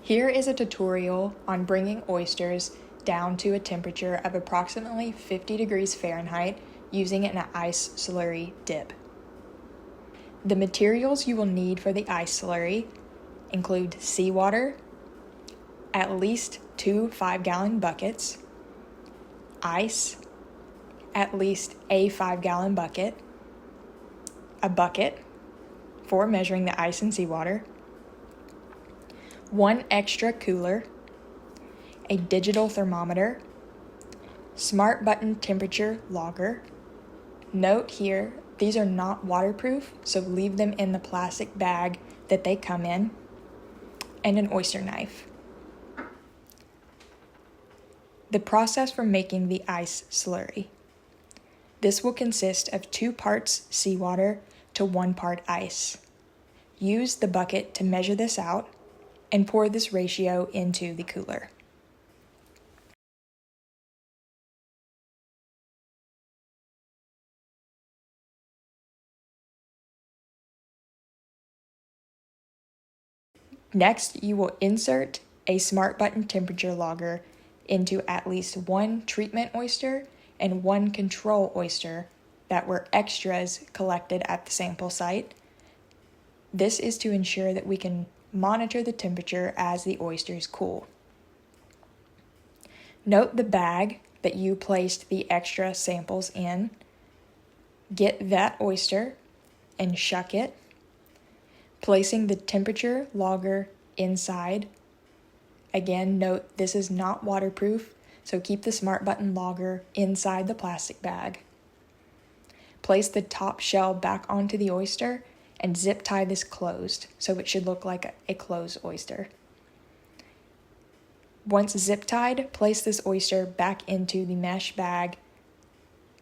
Here is a tutorial on bringing oysters down to a temperature of approximately 50 degrees Fahrenheit using an ice slurry dip. The materials you will need for the ice slurry include seawater, at least 2 5-gallon buckets, ice, at least a 5-gallon bucket, a bucket for measuring the ice and seawater, 1 extra cooler, a digital thermometer, smart button temperature logger. Note here, these are not waterproof, so leave them in the plastic bag that they come in, and an oyster knife. The process for making the ice slurry. This will consist of 2 parts seawater to 1 part ice. Use the bucket to measure this out and pour this ratio into the cooler. Next, you will insert a smart button temperature logger into at least 1 treatment oyster and 1 control oyster that were extras collected at the sample site. This is to ensure that we can monitor the temperature as the oysters cool. Note the bag that you placed the extra samples in. Get that oyster and shuck it, placing the temperature logger inside. Again, note this is not waterproof, so keep the smart button logger inside the plastic bag. Place the top shell back onto the oyster and zip tie this closed, so it should look like a closed oyster. Once zip tied, place this oyster back into the mesh bag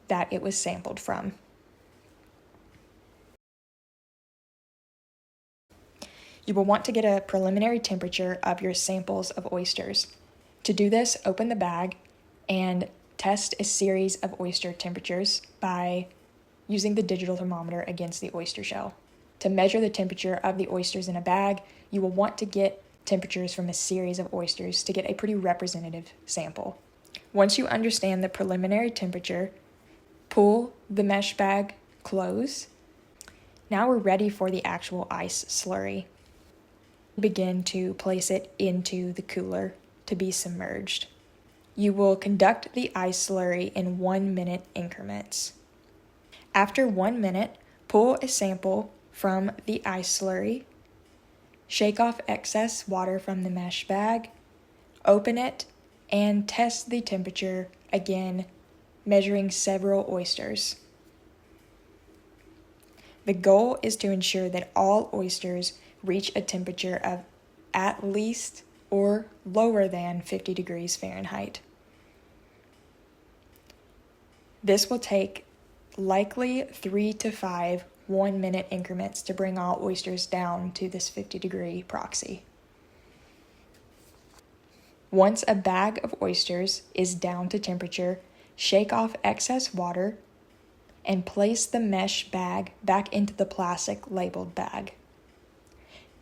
that it was sampled from. You will want to get a preliminary temperature of your samples of oysters. To do this, open the bag and test a series of oyster temperatures by using the digital thermometer against the oyster shell. To measure the temperature of the oysters in a bag, you will want to get temperatures from a series of oysters to get a pretty representative sample. Once you understand the preliminary temperature, pull the mesh bag close. Now we're ready for the actual ice slurry. Begin to place it into the cooler to be submerged. You will conduct the ice slurry in 1-minute increments. After 1 minute, pull a sample from the ice slurry, shake off excess water from the mesh bag, open it, and test the temperature again, measuring several oysters. The goal is to ensure that all oysters reach a temperature of at least or lower than 50 degrees Fahrenheit. This will take likely 3 to 5 1-minute increments to bring all oysters down to this 50-degree proxy. Once a bag of oysters is down to temperature, shake off excess water and place the mesh bag back into the plastic labeled bag,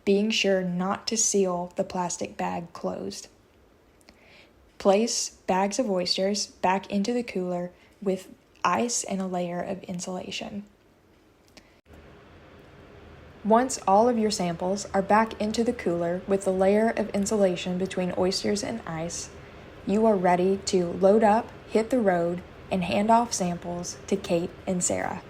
being sure not to seal the plastic bag closed. Place bags of oysters back into the cooler with ice and a layer of insulation. Once all of your samples are back into the cooler with the layer of insulation between oysters and ice, you are ready to load up, hit the road, and hand off samples to Kate and Sarah.